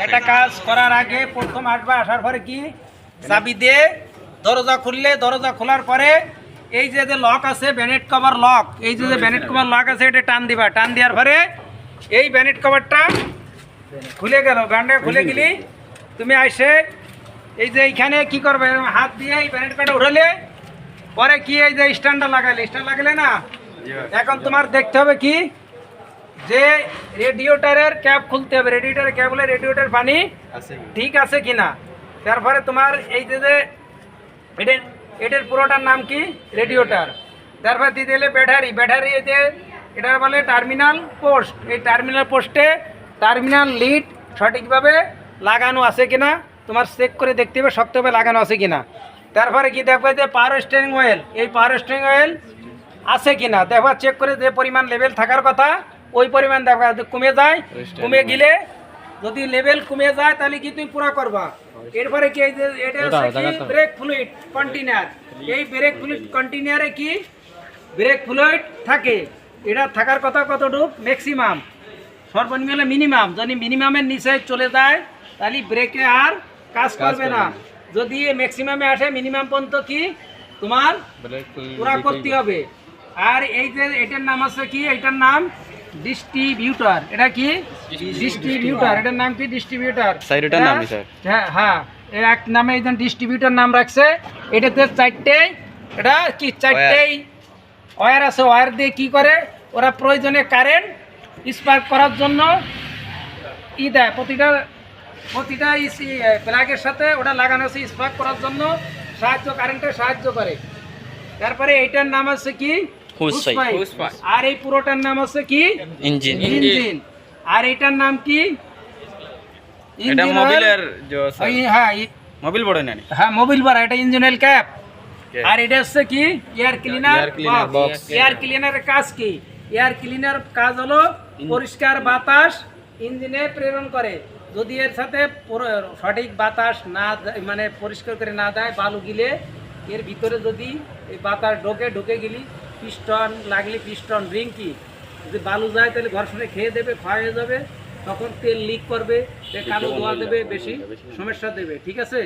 এটা কাজ করার আগে প্রথম আসবা, আসার পরে কি চাবি দিয়ে দরজা খুললে, দরজা খোলার পরে এই যে লক আছে ব্যানেট কভার লক, এই যে ব্যানেট কভার লক আছে এটা টান দিবা। টান দেওয়ার পরে এই ব্যানেট কভারটা খুলে গেল। ব্যান্ডে খুলে গেলি তুমি আইসে এই যে এইখানে কি করবে, হাত দিয়ে এই ব্যানেট কভারটা উঠালে পরে কি এই যে স্ট্যান্ডটা লাগালে, স্ট্যান্ড লাগালে না, এখন তোমার দেখতে হবে কি যে রেডিয়েটরের ক্যাপ খুলতে হবে। রেডিয়েটরের ক্যাপ হলে রেডিয়েটর পানি ঠিক আছে কিনা। তারপরে তোমার এই যে এটার পুরোটার নাম কি রেডিয়েটর। তারপর দিতে গেলে ব্যাটারি। ব্যাটারি এই যে এটার বলে টার্মিনাল পোস্ট। এই টার্মিনাল পোস্টে টার্মিনাল লিড সঠিকভাবে লাগানো আছে কিনা তোমার চেক করে দেখতে হবে, শক্তভাবে লাগানো আছে কিনা। তারপরে কি দেখবে যে পাওয়ার স্টিয়ারিং অয়েল, এই পাওয়ার স্টিয়ারিং অয়েল আছে কিনা দেখবা, চেক করে যে পরিমাণ লেভেল থাকার কথা ওই পরিমাণ দেখবা। কমে যায়, কমে গেলে যদি লেভেল কমে যায় তাহলে কি তুমি পুরো করবা। এরপরে কি এই যে এটা হচ্ছে কি ব্রেক ফ্লুইড কন্টেইনার। এই ব্রেক ফ্লুইড কন্টেইনারে কি ব্রেক ফ্লুইড থাকে, এটা থাকার কথা কতটুকু ম্যাক্সিমাম, সর্বনিম্ন হলে মিনিমাম। যদি মিনিমামের নিচে চলে যায় তাহলে ব্রেকে আর কাজ করবে না। যদি ম্যাক্সিমামে আসে মিনিমাম পর্যন্ত কি তোমার পুরা করতে হবে। আর এই যে এটার নাম আছে কি, এটার নাম ডিস্ট্রিবিউটর। এটা কি ডিস্ট্রিবিউটর, এটার নাম কি ডিস্ট্রিবিউটর। হ্যাঁ হ্যাঁ, এক নামে এই ডিস্ট্রিবিউটর নাম রাখছে। এটাতে চারটে, এটা কি চারটেই ওয়্যার আছে। ওয়্যার দিয়ে কি করে ওরা প্রয়োজনে কারেন্ট স্পার্ক করার জন্য দেয়। প্রতিটা প্লাগের সাথে ওটা লাগানো আছে স্পার্ক করার জন্য কারেন্টের সাহায্য করে। তারপরে এইটার নাম আছে কি আর এই পুরোটার নাম আছে কি ইঞ্জিন। আর এটার নাম কি মোবিল বড়, এটা ইঞ্জিন অয়েল ক্যাপ। আর এটা হচ্ছে কি এয়ার ক্লিনার বক্স। এয়ার ক্লিনারের কাজ কি, এয়ার ক্লিনার কাজ হলো পরিষ্কার বাতাস ইঞ্জিনে প্রেরণ করে। যদি এর সাথে সঠিক বাতাস না মানে পরিষ্কার করে না দেয়, বালু গিলে এর ভিতরে যদি এই বাতাস ঢোকে গেলি পিস্টন লাগলে পিস্টন রিং কি যদি বালু যায় তাহলে ঘর্ষণে খেয়ে দেবে, ক্ষয় হয়ে যাবে, তখন তেল লিক করবে, কালো ধোয়া দেবে, বেশি সমস্যা দেবে। ঠিক আছে।